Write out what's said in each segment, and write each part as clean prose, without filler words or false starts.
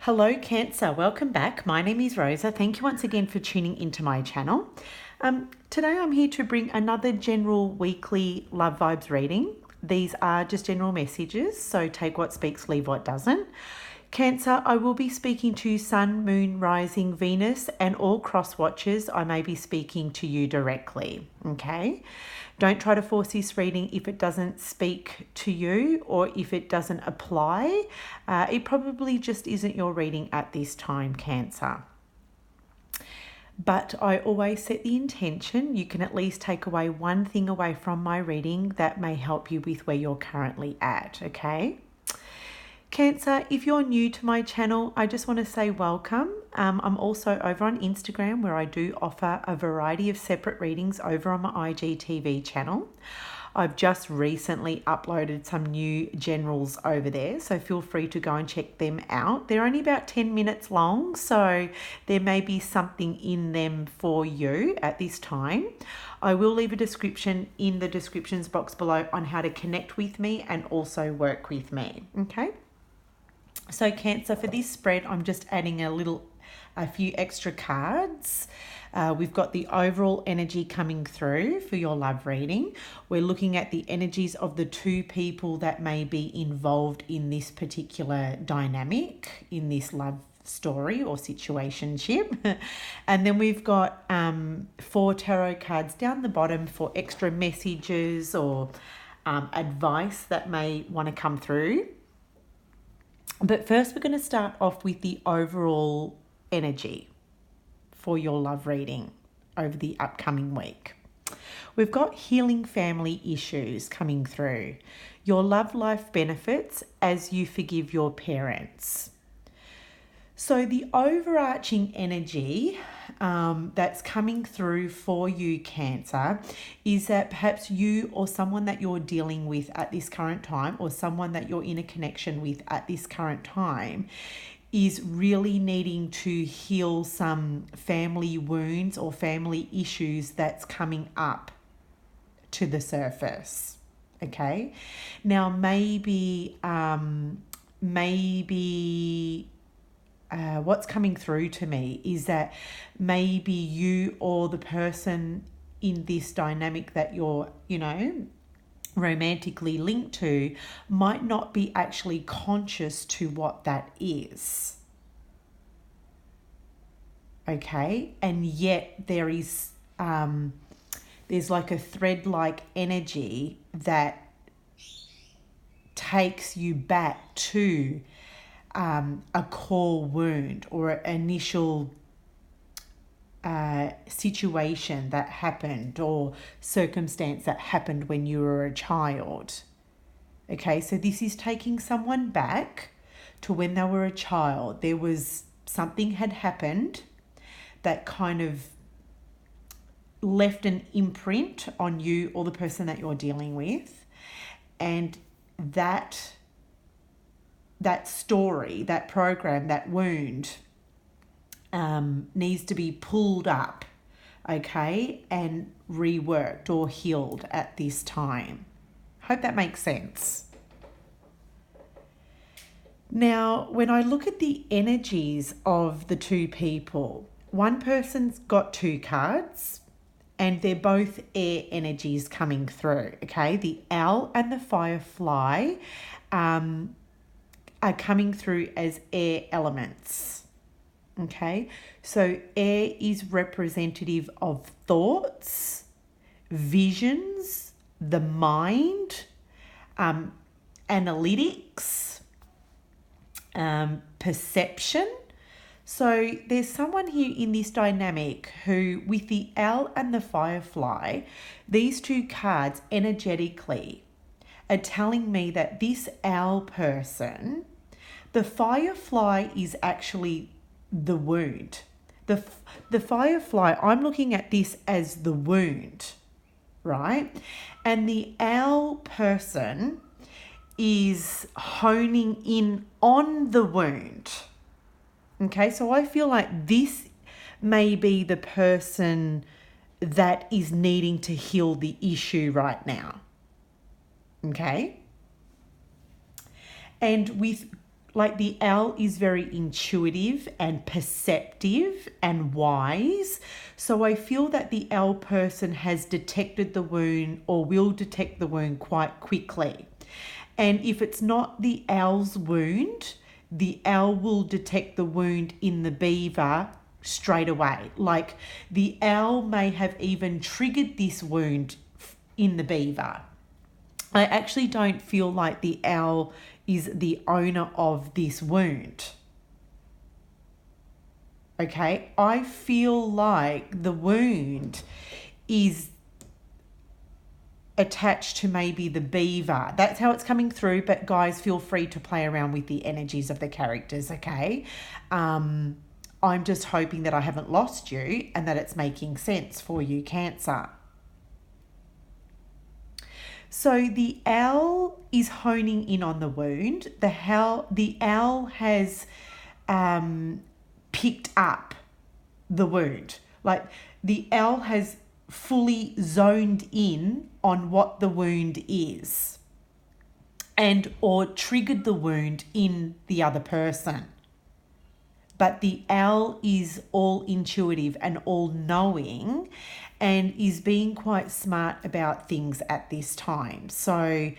Hello Cancer, welcome back. My name is Rosa. Thank you once again for tuning into my channel. Today I'm here to bring another general weekly love vibes reading. These are just general messages, so take what speaks, leave what doesn't. Cancer, I will be speaking to Sun, Moon, Rising, Venus, and all cross watchers. I may be speaking to you directly, okay? Don't try to force this reading if it doesn't speak to you or if it doesn't apply. It probably just isn't your reading at this time, Cancer. But I always set the intention. You can at least take away one thing away from my reading that may help you with where you're currently at, okay? Cancer, if you're new to my channel, I just want to say welcome. I'm also over on Instagram where I do offer a variety of separate readings over on my IGTV channel. I've just recently uploaded some new generals over there, so feel free to go and check them out. They're only about 10 minutes long, so there may be something in them for you at this time. I will leave a description in the descriptions box below on how to connect with me and also work with me, okay? So Cancer, for this spread, I'm just adding a few extra cards. We've got the overall energy coming through for your love reading. We're looking at the energies of the two people that may be involved in this particular dynamic, in this love story or situationship. And then we've got 4 tarot cards down the bottom for extra messages or advice that may want to come through. But first, we're going to start off with the overall energy for your love reading over the upcoming week. We've got healing family issues coming through. Your love life benefits as you forgive your parents. So the overarching energy that's coming through for you, Cancer, is that perhaps you or someone that you're dealing with at this current time or someone that you're in a connection with at this current time is really needing to heal some family wounds or family issues that's coming up to the surface, okay? Now, maybe what's coming through to me is that maybe you or the person in this dynamic that you're, romantically linked to might not be actually conscious to what that is. Okay? And yet there is, there's like a thread-like energy that takes you back to a core wound or an initial situation that happened or circumstance that happened when you were a child. Okay, so this is taking someone back to when they were a child. There was something had happened that kind of left an imprint on you or the person that you're dealing with, and that story, that program, that wound needs to be pulled up, okay, and reworked or healed at this time. Hope that makes sense. Now, when I look at the energies of the two people, one person's got 2 cards and they're both air energies coming through, okay? The owl and the firefly are coming through as air elements, okay? So air is representative of thoughts, visions, the mind, analytics, perception. So there's someone here in this dynamic who, with the owl and the firefly, these 2 cards energetically are telling me that this owl person, the firefly is actually the wound. The firefly, I'm looking at this as the wound, right? And the owl person is honing in on the wound. Okay, so I feel like this may be the person that is needing to heal the issue right now. Okay? And with like the owl is very intuitive and perceptive and wise. So I feel that the owl person has detected the wound or will detect the wound quite quickly. And if it's not the owl's wound, the owl will detect the wound in the beaver straight away. Like the owl may have even triggered this wound in the beaver. I actually don't feel like the owl is the owner of this wound. Okay, I feel like the wound is attached to maybe the beaver. That's how it's coming through, but guys, feel free to play around with the energies of the characters, okay? I'm just hoping that I haven't lost you and that it's making sense for you, Cancer. So the owl is honing in on the wound. The owl has picked up the wound. Like the owl has fully zoned in on what the wound is and or triggered the wound in the other person. But the owl is all intuitive and all knowing and is being quite smart about things at this time. So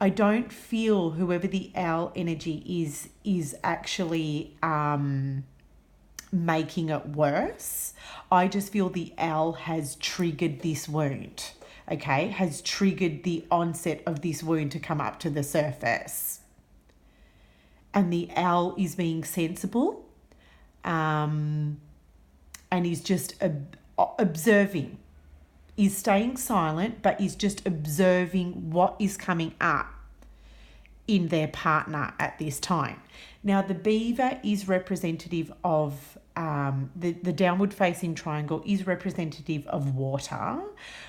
I don't feel whoever the owl energy is actually making it worse. I just feel the owl has triggered this wound, okay? Has triggered the onset of this wound to come up to the surface. And the owl is being sensible and is just observing. Is staying silent, but is just observing what is coming up in their partner at this time. Now, the beaver is representative of the downward facing triangle is representative of water,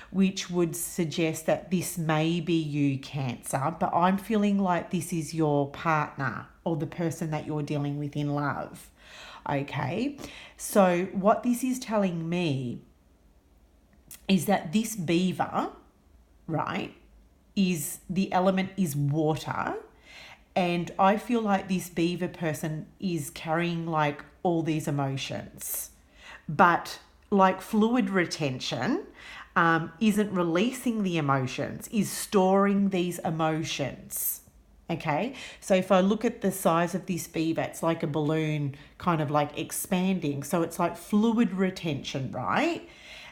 which would suggest that this may be you, Cancer, but I'm feeling like this is your partner or the person that you're dealing with in love. Okay, so what this is telling me is that this beaver, right, is the element is water. And I feel like this beaver person is carrying like all these emotions, but like fluid retention isn't releasing the emotions, is storing these emotions. Okay, so if I look at the size of this beaver, it's like a balloon kind of like expanding. So it's like fluid retention, right?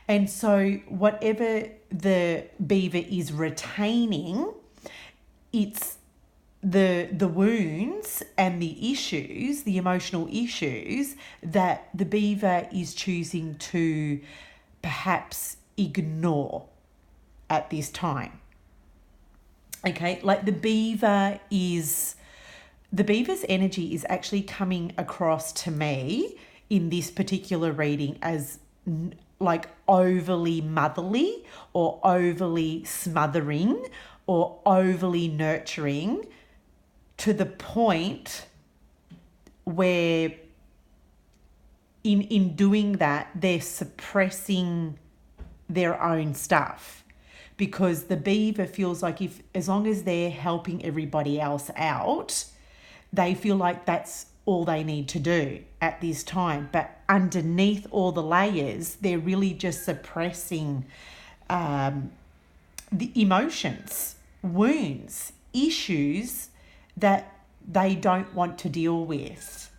And so whatever the beaver is retaining, it's the wounds and the issues, the emotional issues that the beaver is choosing to perhaps ignore at this time. Okay, like the beaver's energy is actually coming across to me in this particular reading as like overly motherly or overly smothering or overly nurturing to the point where in doing that, they're suppressing their own stuff, because the beaver feels like as long as they're helping everybody else out, they feel like that's all they need to do at this time. But underneath all the layers, they're really just suppressing the emotions, wounds, issues that they don't want to deal with.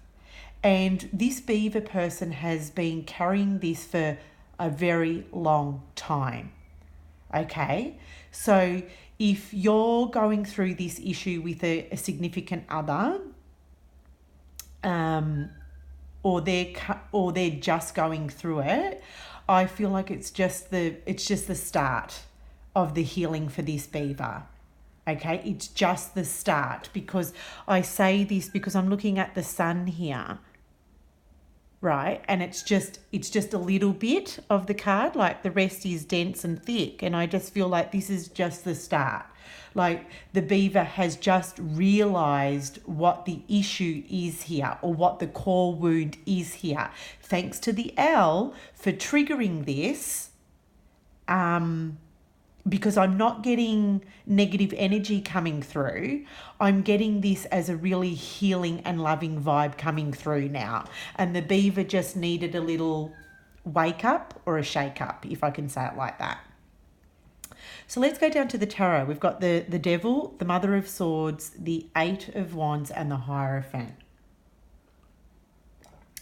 And this beaver person has been carrying this for a very long time. Okay, so if you're going through this issue with a significant other, or they're just going through it, I feel like it's just the start of the healing for this beaver. Okay, it's just the start, because I say this because I'm looking at the sun here, right? And it's just a little bit of the card, like the rest is dense and thick, and I just feel like this is just the start. Like the beaver has just realized what the issue is here, or what the core wound is here. Thanks to the owl for triggering this, because I'm not getting negative energy coming through, I'm getting this as a really healing and loving vibe coming through now. And the beaver just needed a little wake up or a shake up, if I can say it like that. So let's go down to the tarot. We've got the Devil, the Mother of Swords, the Eight of Wands, and the Hierophant.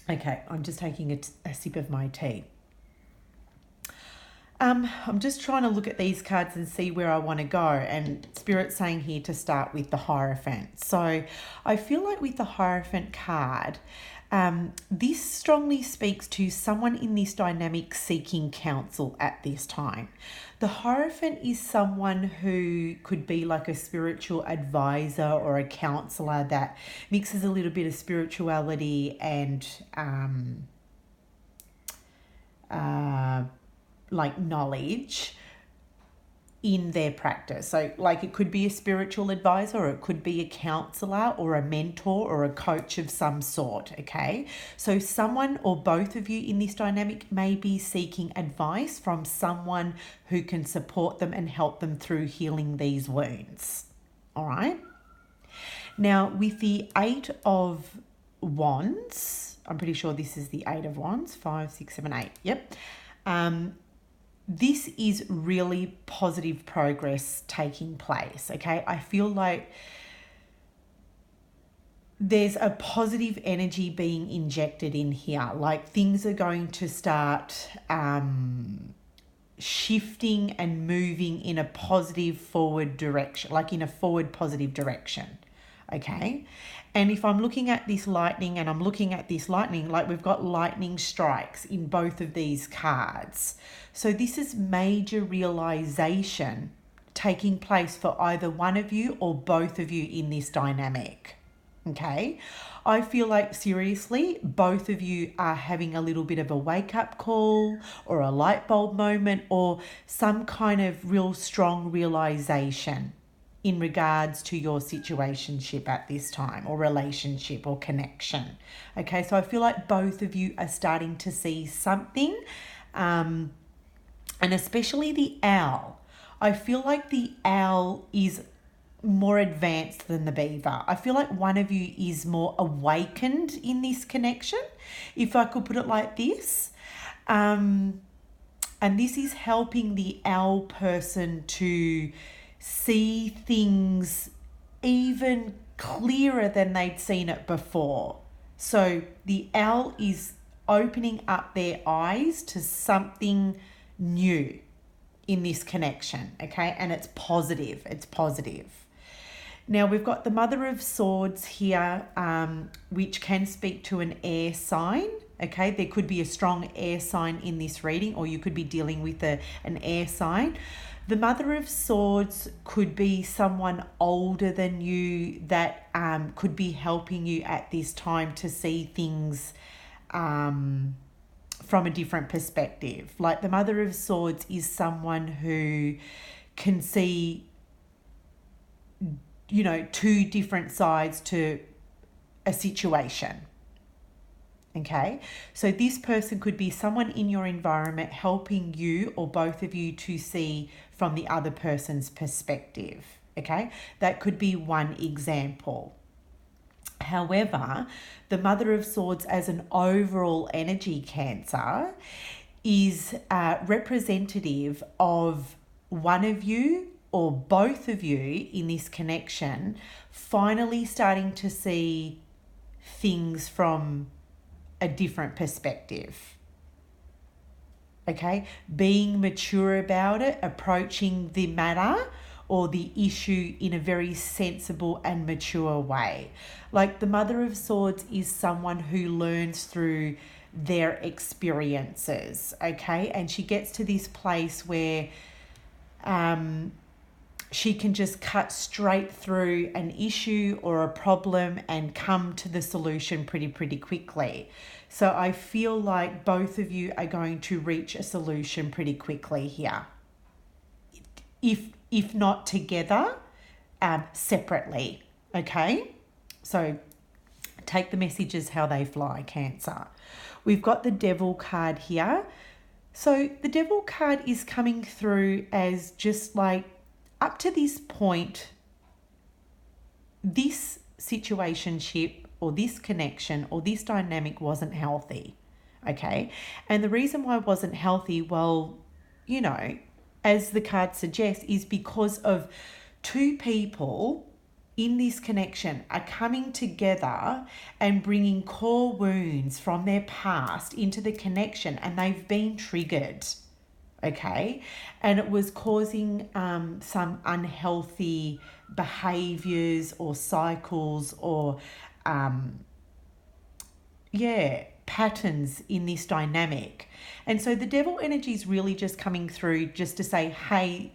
Okay, I'm just taking a sip of my tea. I'm just trying to look at these cards and see where I want to go, and Spirit's saying here to start with the Hierophant. So I feel like with the Hierophant card, this strongly speaks to someone in this dynamic seeking counsel at this time. The Hierophant is someone who could be like a spiritual advisor or a counselor that mixes a little bit of spirituality and like knowledge in their practice. So like it could be a spiritual advisor, or it could be a counselor or a mentor or a coach of some sort. Okay, so someone or both of you in this dynamic may be seeking advice from someone who can support them and help them through healing these wounds. All right, now with the Eight of Wands, I'm pretty sure this is the Eight of Wands, 5, 6, 7, 8. Yep. This is really positive progress taking place, okay? I feel like there's a positive energy being injected in here. Like things are going to start shifting and moving in a positive forward direction, like in a forward positive direction, okay? And if I'm looking at this lightning and I'm looking at this lightning, like we've got lightning strikes in both of these cards. So this is major realization taking place for either one of you or both of you in this dynamic. Okay, I feel like seriously, both of you are having a little bit of a wake up call or a light bulb moment or some kind of real strong realization in regards to your situationship at this time, or relationship or connection. Okay, so I feel like both of you are starting to see something, and especially the owl. I feel like the owl is more advanced than the beaver. I feel like one of you is more awakened in this connection, if I could put it like this. And this is helping the owl person to see things even clearer than they'd seen it before. So the owl is opening up their eyes to something new in this connection, okay? And it's positive. It's positive. Now we've got the Mother of Swords here, which can speak to an air sign. Okay, there could be a strong air sign in this reading, or you could be dealing with an air sign. The Mother of Swords could be someone older than you that could be helping you at this time to see things from a different perspective. Like the Mother of Swords is someone who can see, you know, two different sides to a situation. Okay, so this person could be someone in your environment helping you or both of you to see from the other person's perspective. Okay, that could be one example. However, the Mother of Swords as an overall energy, Cancer, is representative of one of you or both of you in this connection finally starting to see things from a different perspective. Okay, being mature about it, approaching the matter or the issue in a very sensible and mature way. Like the Mother of Swords is someone who learns through their experiences, okay? And she gets to this place where she can just cut straight through an issue or a problem and come to the solution pretty quickly. So I feel like both of you are going to reach a solution pretty quickly here. If not together, separately, okay? So take the messages how they fly, Cancer. We've got the Devil card here. So the Devil card is coming through as just like, up to this point, this situationship or this connection or this dynamic wasn't healthy. Okay. And the reason why it wasn't healthy, well, you know, as the card suggests, is because of two people in this connection are coming together and bringing core wounds from their past into the connection, and they've been triggered. Okay. And it was causing some unhealthy behaviors or cycles or patterns in this dynamic. And so the Devil energy is really just coming through just to say, hey,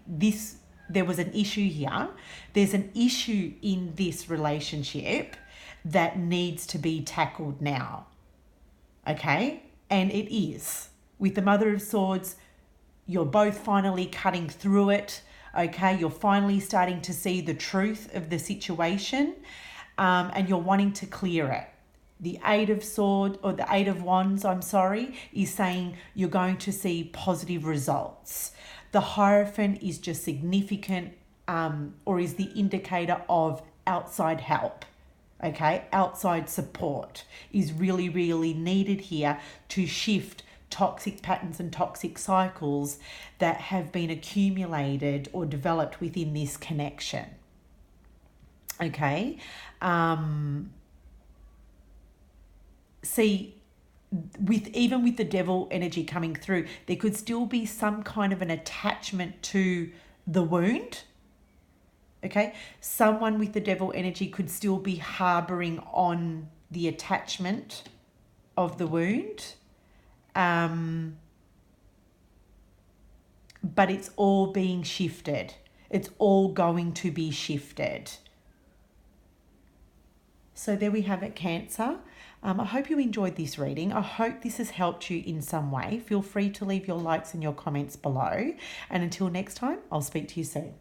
there was an issue here. There's an issue in this relationship that needs to be tackled now. Okay? And it is. With the Mother of Swords, you're both finally cutting through it. Okay? You're finally starting to see the truth of the situation, and you're wanting to clear it. The Eight of Wands, is saying you're going to see positive results. The Hierophant is just significant, or is the indicator of outside help. Okay, outside support is really, really needed here to shift toxic patterns and toxic cycles that have been accumulated or developed within this connection. Okay. See, even with the Devil energy coming through, there could still be some kind of an attachment to the wound. Okay, someone with the Devil energy could still be harboring on the attachment of the wound, but it's all being shifted. It's all going to be shifted. So there we have it, Cancer. I hope you enjoyed this reading. I hope this has helped you in some way. Feel free to leave your likes and your comments below. And until next time, I'll speak to you soon.